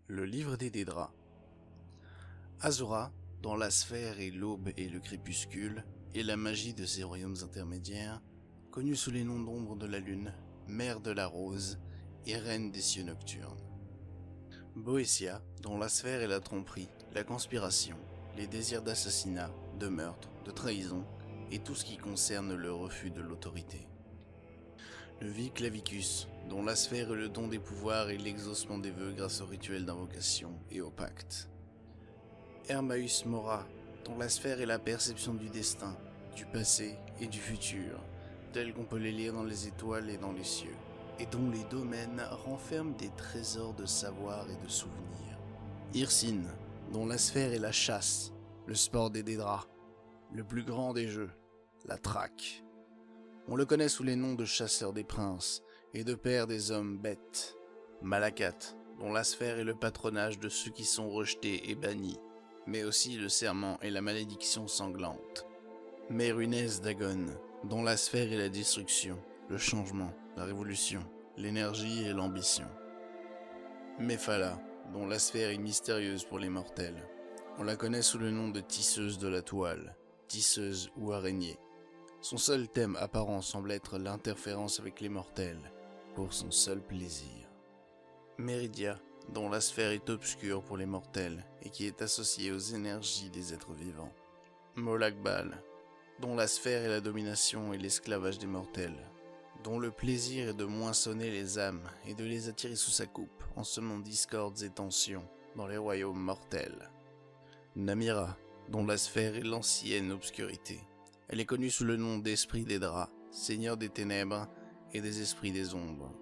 Le livre des Dédras. Azura, dont la sphère est l'aube et le crépuscule, et la magie de ces royaumes intermédiaires, connue sous les noms d'ombre de la lune, mère de la rose et reine des cieux nocturnes. Boétia, dont la sphère est la tromperie, la conspiration, les désirs d'assassinat, de meurtre, de trahison, et tout ce qui concerne le refus de l'autorité. Le Viclavicus, dont la sphère est le don des pouvoirs et l'exaucement des vœux grâce au rituel d'invocation et au pacte. Hermaeus Mora, dont la sphère est la perception du destin, du passé et du futur, tels qu'on peut les lire dans les étoiles et dans les cieux, et dont les domaines renferment des trésors de savoir et de souvenirs. Hirsine, dont la sphère est la chasse, le sport des Dédras, le plus grand des jeux, la traque. On le connaît sous les noms de chasseur des princes et de père des hommes bêtes. Malakat, dont la sphère est le patronage de ceux qui sont rejetés et bannis, mais aussi le serment et la malédiction sanglante. Mérunès Dagon, dont la sphère est la destruction, le changement, la révolution, l'énergie et l'ambition. Mephala, dont la sphère est mystérieuse pour les mortels. On la connaît sous le nom de tisseuse de la toile, tisseuse ou araignée. Son seul thème apparent semble être l'interférence avec les mortels, pour son seul plaisir. Meridia, dont la sphère est obscure pour les mortels et qui est associée aux énergies des êtres vivants. Molakbal, dont la sphère est la domination et l'esclavage des mortels, dont le plaisir est de moissonner les âmes et de les attirer sous sa coupe en semant discordes et tensions dans les royaumes mortels. Namira, dont la sphère est l'ancienne obscurité. Elle est connue sous le nom d'Esprit des Draps, Seigneur des Ténèbres et des Esprits des Ombres.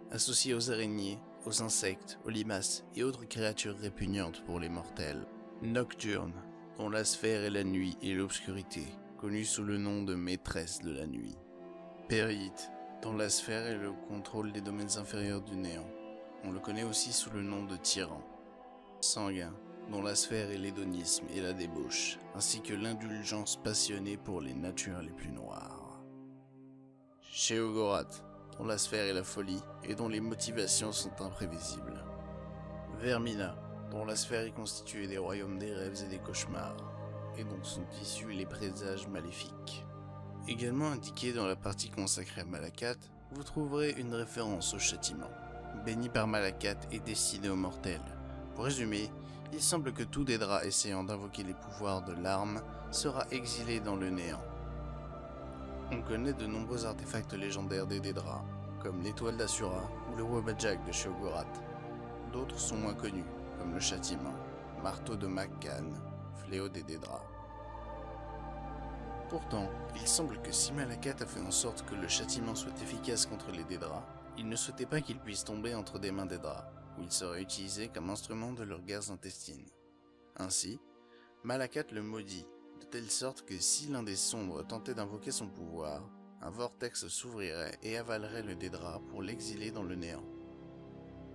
Associée aux araignées, aux insectes, aux limaces et autres créatures répugnantes pour les mortels. Nocturne, dont la sphère est la nuit et l'obscurité, connue sous le nom de Maîtresse de la Nuit. Périte, dont la sphère est le contrôle des domaines inférieurs du néant. On le connaît aussi sous le nom de Tyran. Sanguin, dont la sphère est l'hédonisme et la débauche, ainsi que l'indulgence passionnée pour les natures les plus noires. Sheogorath, dont la sphère est la folie et dont les motivations sont imprévisibles. Vermina, dont la sphère est constituée des royaumes des rêves et des cauchemars, et dont sont issus les présages maléfiques. Également indiqué dans la partie consacrée à Malakat, vous trouverez une référence au châtiment, béni par Malakat et destiné aux mortels. Pour résumer, il semble que tout Dédra essayant d'invoquer les pouvoirs de l'arme sera exilé dans le néant. On connaît de nombreux artefacts légendaires des Dédras, comme l'étoile d'Asura ou le Wabajak de Sheogorath. D'autres sont moins connus, comme le châtiment, marteau de Makkan, fléau des Dédras. Pourtant, il semble que si Malakat a fait en sorte que le châtiment soit efficace contre les Dédras, il ne souhaitait pas qu'il puisse tomber entre des mains Dédras, où il serait utilisé comme instrument de leurs guerres intestines. Ainsi, Malakat le maudit, de telle sorte que si l'un des sombres tentait d'invoquer son pouvoir, un vortex s'ouvrirait et avalerait le Dédra pour l'exiler dans le néant.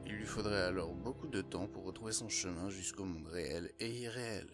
Il lui faudrait alors beaucoup de temps pour retrouver son chemin jusqu'au monde réel et irréel.